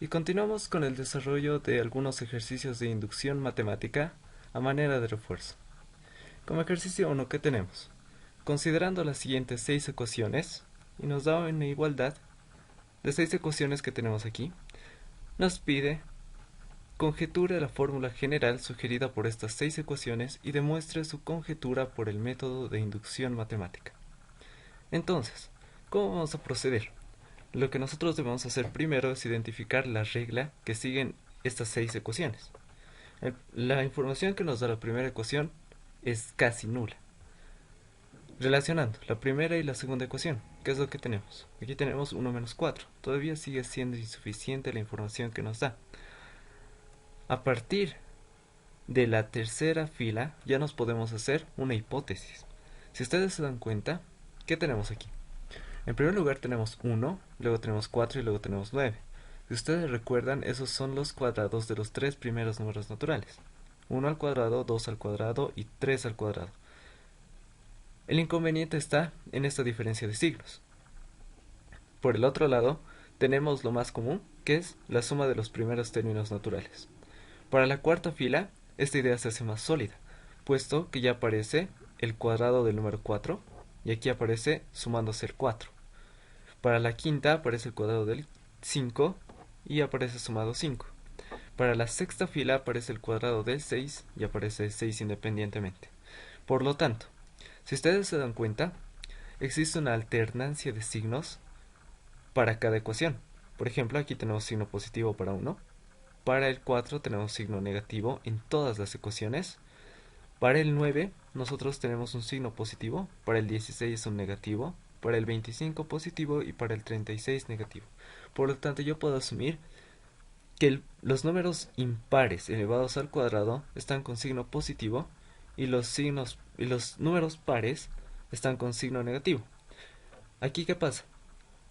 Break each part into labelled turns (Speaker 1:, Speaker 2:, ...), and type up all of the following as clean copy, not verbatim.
Speaker 1: Y continuamos con el desarrollo de algunos ejercicios de inducción matemática a manera de refuerzo. Como ejercicio 1, ¿qué tenemos? Considerando las siguientes 6 ecuaciones, y nos da una igualdad de 6 ecuaciones que tenemos aquí, nos pide conjeture la fórmula general sugerida por estas 6 ecuaciones y demuestre su conjetura por el método de inducción matemática. Entonces, ¿cómo vamos a proceder? Lo que nosotros debemos hacer primero es identificar la regla que siguen estas 6 ecuaciones. La información que nos da la primera ecuación es casi nula. Relacionando la primera y la segunda ecuación, ¿qué es lo que tenemos? Aquí tenemos 1 menos 4. Todavía sigue siendo insuficiente la información que nos da. A partir de la tercera fila ya nos podemos hacer una hipótesis. Si ustedes se dan cuenta, ¿qué tenemos aquí? En primer lugar tenemos 1, luego tenemos 4 y luego tenemos 9. Si ustedes recuerdan, esos son los cuadrados de los tres primeros números naturales. 1 al cuadrado, 2 al cuadrado y 3 al cuadrado. El inconveniente está en esta diferencia de signos. Por el otro lado, tenemos lo más común, que es la suma de los primeros términos naturales. Para la cuarta fila, esta idea se hace más sólida, puesto que ya aparece el cuadrado del número 4 y aquí aparece sumándose el 4. Para la quinta aparece el cuadrado del 5 y aparece sumado 5. Para la sexta fila aparece el cuadrado del 6 y aparece 6 independientemente. Por lo tanto, si ustedes se dan cuenta, existe una alternancia de signos para cada ecuación. Por ejemplo, aquí tenemos signo positivo para 1. Para el 4 tenemos signo negativo en todas las ecuaciones. Para el 9 nosotros tenemos un signo positivo, para el 16 es un negativo, para el 25 positivo y para el 36 negativo. Por lo tanto, yo puedo asumir que los números impares elevados al cuadrado están con signo positivo y los números pares están con signo negativo. Aquí, ¿qué pasa?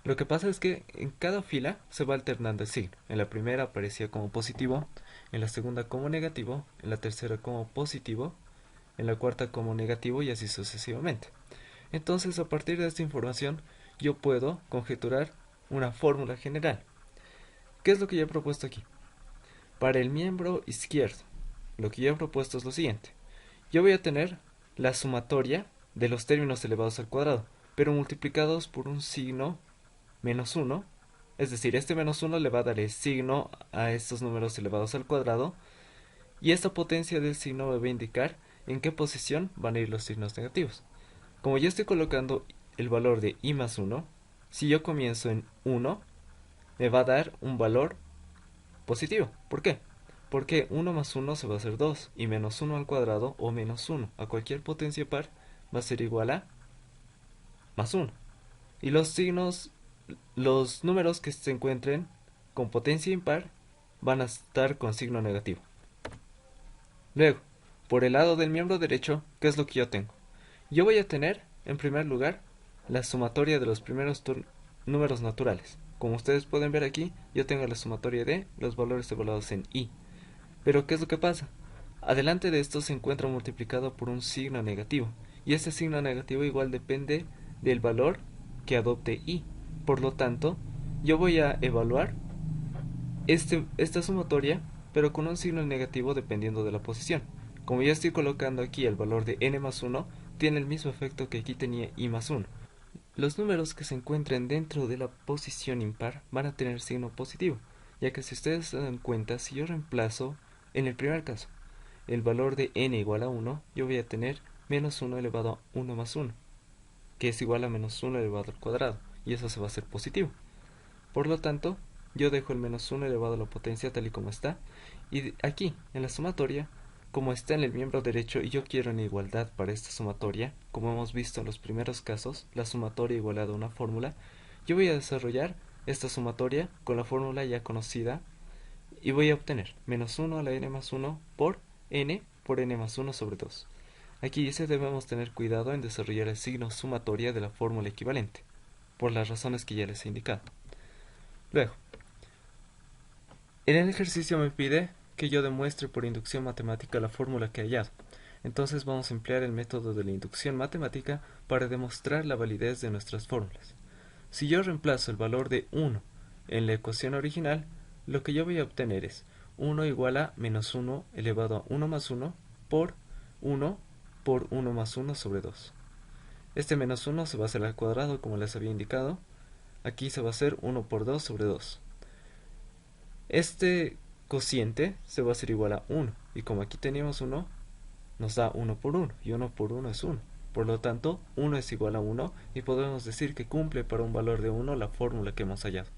Speaker 1: Lo que pasa es que en cada fila se va alternando el signo. En la primera aparecía como positivo, en la segunda como negativo, en la tercera como positivo, en la cuarta como negativo y así sucesivamente. Entonces, a partir de esta información, yo puedo conjeturar una fórmula general. ¿Qué es lo que yo he propuesto aquí? Para el miembro izquierdo, lo que yo he propuesto es lo siguiente. Yo voy a tener la sumatoria de los términos elevados al cuadrado, pero multiplicados por un signo menos 1. Es decir, este menos 1 le va a dar el signo a estos números elevados al cuadrado y esta potencia del signo me va a indicar en qué posición van a ir los signos negativos. Como yo estoy colocando el valor de i más 1, si yo comienzo en 1, me va a dar un valor positivo. ¿Por qué? Porque 1 más 1 se va a hacer 2 y menos 1 al cuadrado o menos 1 a cualquier potencia par va a ser igual a más 1. Y los números que se encuentren con potencia impar van a estar con signo negativo. Luego, por el lado del miembro derecho, ¿qué es lo que yo tengo? Yo voy a tener, en primer lugar, la sumatoria de los primeros números naturales. Como ustedes pueden ver aquí, yo tengo la sumatoria de los valores evaluados en i. Pero ¿qué es lo que pasa? Adelante de esto se encuentra multiplicado por un signo negativo, y este signo negativo igual depende del valor que adopte i. Por lo tanto, yo voy a evaluar esta sumatoria, pero con un signo negativo dependiendo de la posición. Como ya estoy colocando aquí el valor de n más 1, tiene el mismo efecto que aquí tenía i más 1. Los números que se encuentren dentro de la posición impar van a tener signo positivo, ya que si ustedes se dan cuenta, si yo reemplazo, en el primer caso, el valor de n igual a 1, yo voy a tener menos 1 elevado a 1 más 1, que es igual a menos 1 elevado al cuadrado, y eso se va a hacer positivo. Por lo tanto, yo dejo el menos 1 elevado a la potencia tal y como está, y aquí, en la sumatoria, como está en el miembro derecho y yo quiero una igualdad para esta sumatoria, como hemos visto en los primeros casos, la sumatoria igualada a una fórmula, yo voy a desarrollar esta sumatoria con la fórmula ya conocida y voy a obtener menos 1 a la n más 1 por n más 1 sobre 2. Aquí dice debemos tener cuidado en desarrollar el signo sumatoria de la fórmula equivalente, por las razones que ya les he indicado. Luego, en el ejercicio me pide que yo demuestre por inducción matemática la fórmula que he hallado. Entonces vamos a emplear el método de la inducción matemática para demostrar la validez de nuestras fórmulas. Si yo reemplazo el valor de 1 en la ecuación original, lo que yo voy a obtener es 1 igual a menos 1 elevado a 1 más 1 por 1 por 1 más 1 sobre 2. Este menos 1 se va a hacer al cuadrado como les había indicado. Aquí se va a hacer 1 por 2 sobre 2. Este cociente se va a hacer igual a 1. Y como aquí teníamos 1, nos da 1 por 1. Y 1 por 1 es 1. Por lo tanto, 1 es igual a 1 y podemos decir que cumple para un valor de 1 la fórmula que hemos hallado.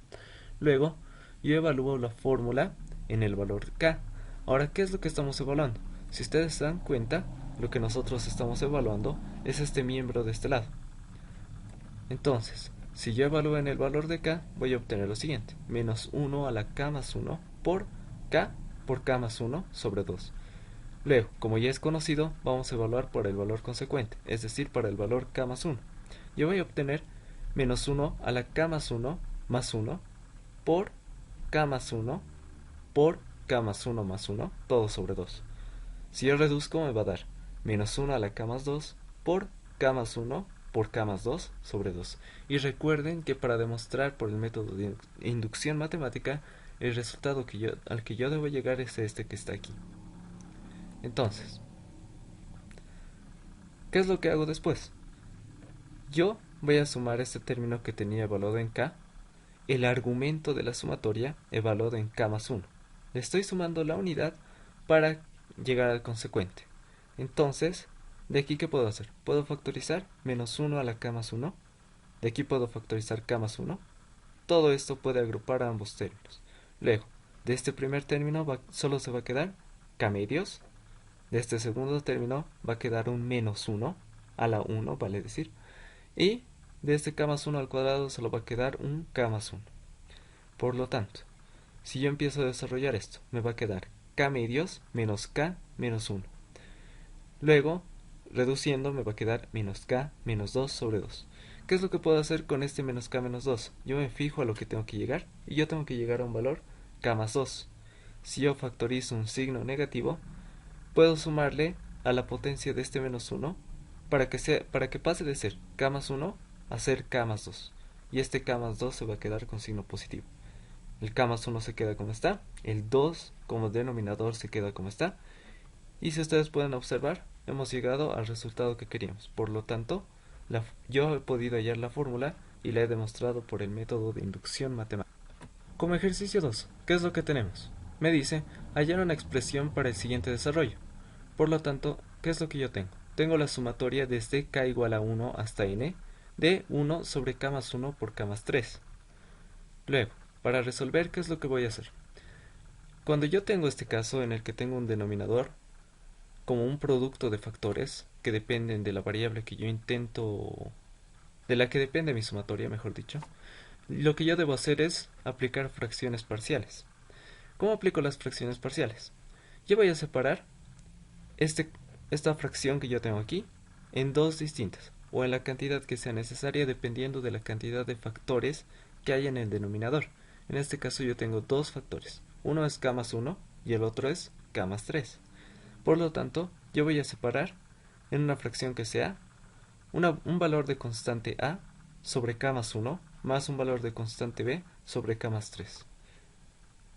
Speaker 1: Luego, yo evalúo la fórmula en el valor k. Ahora, ¿qué es lo que estamos evaluando? Si ustedes se dan cuenta, lo que nosotros estamos evaluando es este miembro de este lado. Entonces, si yo evalúo en el valor de k, voy a obtener lo siguiente. Menos 1 a la k más 1 por k más 1 sobre 2. Luego, como ya es conocido, vamos a evaluar por el valor consecuente, es decir, para el valor k más 1. Yo voy a obtener menos 1 a la k más 1 por k más 1 por k más 1 más 1, todo sobre 2. Si yo reduzco me va a dar menos 1 a la k más 2 por k más 1 por k más 2 sobre 2. Y recuerden que para demostrar por el método de inducción matemática, el resultado al que yo debo llegar es este que está aquí. Entonces, ¿qué es lo que hago después? Yo voy a sumar este término que tenía evaluado en k, el argumento de la sumatoria evaluado en k más 1. Le estoy sumando la unidad para llegar al consecuente. Entonces, ¿de aquí qué puedo hacer? Puedo factorizar menos 1 a la k más 1. De aquí puedo factorizar k más 1. Todo esto puede agrupar a ambos términos. Luego, de este primer término solo se va a quedar k medios. De este segundo término va a quedar un menos 1 a la 1, vale decir. Y de este k más 1 al cuadrado solo va a quedar un k más 1. Por lo tanto, si yo empiezo a desarrollar esto, me va a quedar k medios menos k menos 1. Luego, reduciendo, me va a quedar menos k menos 2 sobre 2. ¿Qué es lo que puedo hacer con este menos k menos 2? Yo me fijo a lo que tengo que llegar y yo tengo que llegar a un valor k más 2. Si yo factorizo un signo negativo, puedo sumarle a la potencia de este menos 1 para que pase de ser k más 1 a ser k más 2. Y este k más 2 se va a quedar con signo positivo. El k más 1 se queda como está, el 2 como denominador se queda como está. Y si ustedes pueden observar, hemos llegado al resultado que queríamos. Por lo tanto, yo he podido hallar la fórmula y la he demostrado por el método de inducción matemática. Como ejercicio 2, ¿qué es lo que tenemos? Me dice hallar una expresión para el siguiente desarrollo. Por lo tanto, ¿qué es lo que yo tengo? Tengo la sumatoria desde k igual a 1 hasta n de 1 sobre k más 1 por k más 3. Luego, para resolver, ¿qué es lo que voy a hacer? Cuando yo tengo este caso en el que tengo un denominador como un producto de factores que dependen de la variable que yo intento, de la que depende mi sumatoria, mejor dicho, lo que yo debo hacer es aplicar fracciones parciales. ¿Cómo aplico las fracciones parciales? Yo voy a separar esta fracción que yo tengo aquí en dos distintas, o en la cantidad que sea necesaria dependiendo de la cantidad de factores que hay en el denominador. En este caso yo tengo dos factores, uno es k más 1 y el otro es k más 3. Por lo tanto, yo voy a separar en una fracción que sea un valor de constante a sobre k más 1 más un valor de constante b sobre k más 3.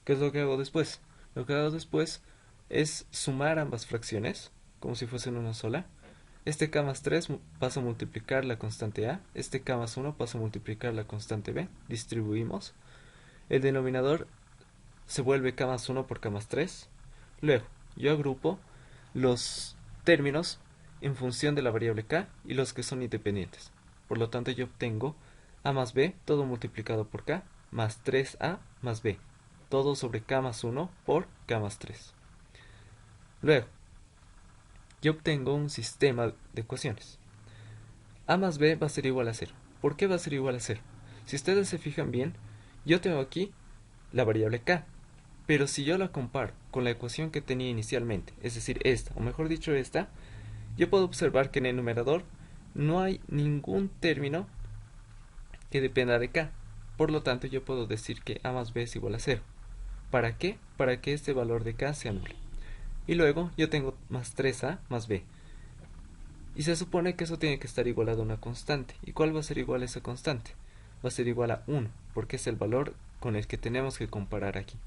Speaker 1: ¿Qué es lo que hago después? Lo que hago después es sumar ambas fracciones, como si fuesen una sola. Este k más 3 pasa a multiplicar la constante a, este k más 1 pasa a multiplicar la constante b, distribuimos. El denominador se vuelve k más 1 por k más 3. Luego, yo agrupo los términos en función de la variable k y los que son independientes. Por lo tanto, yo obtengo a más b, todo multiplicado por k, más 3a más b, todo sobre k más 1 por k más 3. Luego, yo obtengo un sistema de ecuaciones. A más b va a ser igual a 0. ¿Por qué va a ser igual a 0? Si ustedes se fijan bien, yo tengo aquí la variable k, pero si yo la comparo con la ecuación que tenía inicialmente, es decir, esta, o mejor dicho esta, yo puedo observar que en el numerador no hay ningún término que dependa de k. Por lo tanto, yo puedo decir que a más b es igual a 0. ¿Para qué? Para que este valor de k sea nulo. Y luego yo tengo más 3a más b. Y se supone que eso tiene que estar igualado a una constante. ¿Y cuál va a ser igual a esa constante? Va a ser igual a 1, porque es el valor con el que tenemos que comparar aquí.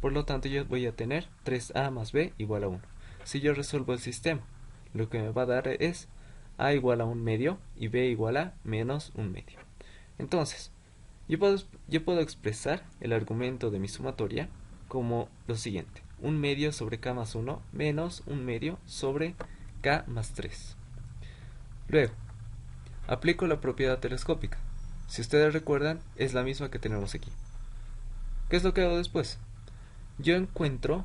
Speaker 1: Por lo tanto, yo voy a tener 3a más b igual a 1. Si yo resuelvo el sistema, lo que me va a dar es a igual a 1 medio y b igual a menos 1 medio. Entonces, yo puedo expresar el argumento de mi sumatoria como lo siguiente: 1 medio sobre k más 1 menos 1 medio sobre k más 3. Luego, aplico la propiedad telescópica. Si ustedes recuerdan, es la misma que tenemos aquí. ¿Qué es lo que hago después? Yo encuentro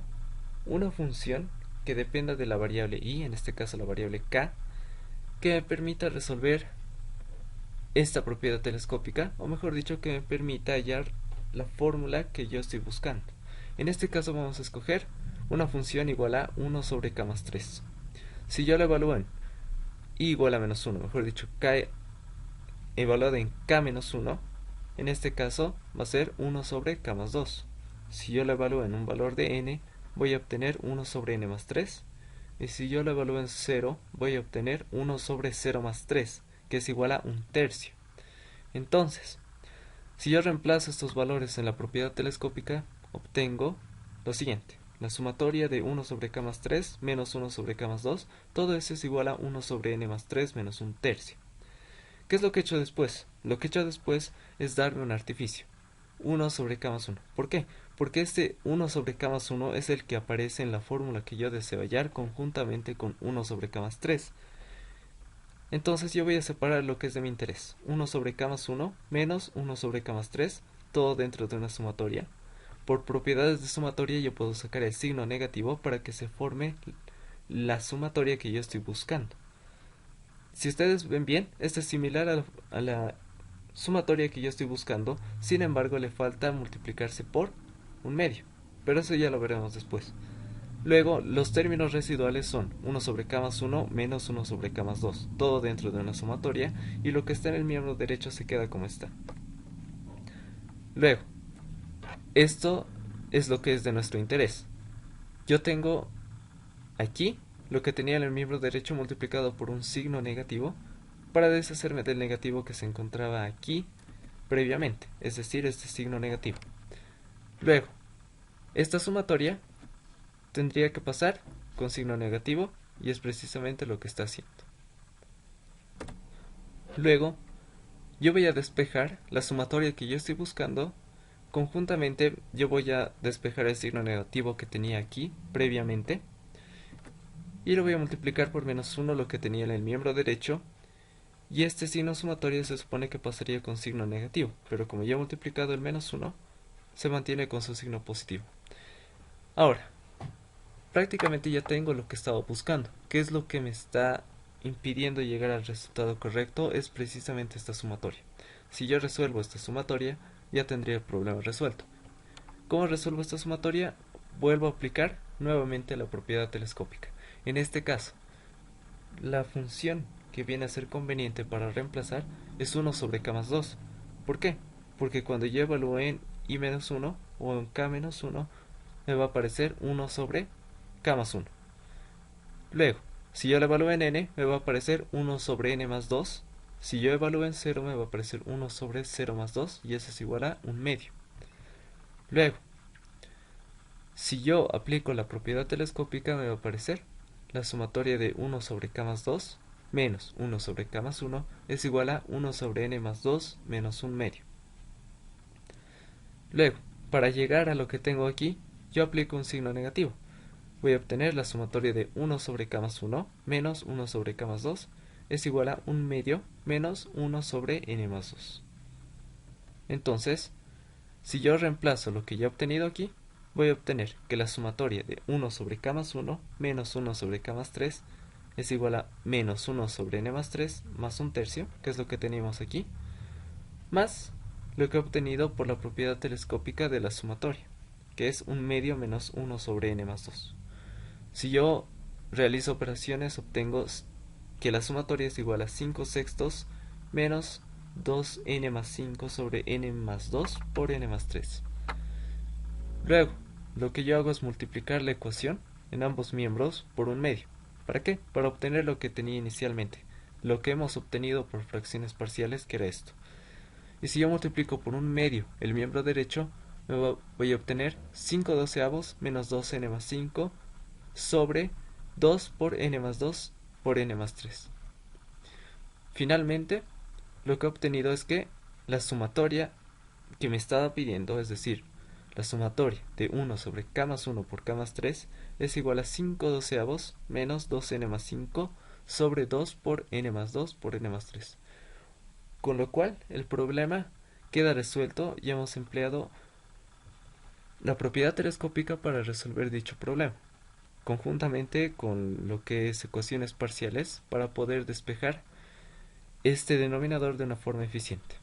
Speaker 1: una función que dependa de la variable y, en este caso la variable k, que me permita resolver esta propiedad telescópica, o mejor dicho, que me permita hallar la fórmula que yo estoy buscando. En este caso vamos a escoger una función igual a 1 sobre k más 3. Si yo la evalúo en y igual a menos 1, mejor dicho, k evaluada en k menos 1, en este caso va a ser 1 sobre k más 2. Si yo la evalúo en un valor de n, voy a obtener 1 sobre n más 3. Y si yo la evalúo en 0, voy a obtener 1 sobre 0 más 3, que es igual a 1/3. Entonces, si yo reemplazo estos valores en la propiedad telescópica, obtengo lo siguiente: la sumatoria de 1 sobre k más 3 menos 1 sobre k más 2, todo eso es igual a 1 sobre n más 3 menos 1/3. ¿Qué es lo que he hecho después? Lo que he hecho después es darle un artificio: 1 sobre k más 1. ¿Por qué? Porque este 1 sobre k más 1 es el que aparece en la fórmula que yo deseo hallar conjuntamente con 1 sobre k más 3. Entonces yo voy a separar lo que es de mi interés: 1 sobre k más 1 menos 1 sobre k más 3, todo dentro de una sumatoria. Por propiedades de sumatoria yo puedo sacar el signo negativo para que se forme la sumatoria que yo estoy buscando. Si ustedes ven bien, esta es similar a la sumatoria que yo estoy buscando, sin embargo le falta multiplicarse por 1 medio, pero eso ya lo veremos después. Luego, los términos residuales son 1 sobre k más 1 menos 1 sobre k más 2, todo dentro de una sumatoria, y lo que está en el miembro derecho se queda como está. Luego, esto es lo que es de nuestro interés. Yo tengo aquí lo que tenía en el miembro derecho multiplicado por un signo negativo para deshacerme del negativo que se encontraba aquí previamente, es decir, este signo negativo. Luego, esta sumatoria tendría que pasar con signo negativo y es precisamente lo que está haciendo. Luego, yo voy a despejar la sumatoria que yo estoy buscando. Conjuntamente yo voy a despejar el signo negativo que tenía aquí previamente y lo voy a multiplicar por menos 1, lo que tenía en el miembro derecho, y este signo sumatorio se supone que pasaría con signo negativo, pero como ya he multiplicado el menos 1, se mantiene con su signo positivo. Ahora, prácticamente ya tengo lo que estaba buscando. ¿Qué es lo que me está impidiendo llegar al resultado correcto? Es precisamente esta sumatoria. Si yo resuelvo esta sumatoria, ya tendría el problema resuelto. ¿Cómo resuelvo esta sumatoria? Vuelvo a aplicar nuevamente la propiedad telescópica. En este caso, la función que viene a ser conveniente para reemplazar es 1 sobre k más 2. ¿Por qué? Porque cuando yo evalúe en i menos 1 o en k menos 1, me va a aparecer 1 sobre k más 1. Luego, si yo la evalúo en n, me va a aparecer 1 sobre n más 2. Si yo evalúo en 0, me va a aparecer 1 sobre 0 más 2, y eso es igual a 1 medio. Luego, si yo aplico la propiedad telescópica, me va a aparecer la sumatoria de 1 sobre k más 2 menos 1 sobre k más 1 es igual a 1 sobre n más 2 menos 1 medio. Luego, para llegar a lo que tengo aquí, yo aplico un signo negativo. Voy a obtener la sumatoria de 1 sobre k más 1 menos 1 sobre k más 2 es igual a 1 medio menos 1 sobre n más 2. Entonces, si yo reemplazo lo que ya he obtenido aquí, voy a obtener que la sumatoria de 1 sobre k más 1 menos 1 sobre k más 3 es igual a menos 1 sobre n más 3 más 1/3, que es lo que teníamos aquí, más lo que he obtenido por la propiedad telescópica de la sumatoria, que es 1 medio menos 1 sobre n más 2. Si yo realizo operaciones, obtengo que la sumatoria es igual a 5 sextos menos 2n más 5 sobre n más 2 por n más 3. Luego, lo que yo hago es multiplicar la ecuación en ambos miembros por 1 medio. ¿Para qué? Para obtener lo que tenía inicialmente, lo que hemos obtenido por fracciones parciales, que era esto. Y si yo multiplico por 1 medio el miembro derecho, voy a obtener 5 doceavos menos 2n más 5 sobre 2 por n más 2 por n más 3. Finalmente, lo que he obtenido es que la sumatoria que me estaba pidiendo, es decir, la sumatoria de 1 sobre k más 1 por k más 3 es igual a 5 doceavos menos 2n más 5 sobre 2 por n más 2 por n más 3. Con lo cual, el problema queda resuelto y hemos empleado la propiedad telescópica para resolver dicho problema, conjuntamente con lo que es ecuaciones parciales para poder despejar este denominador de una forma eficiente.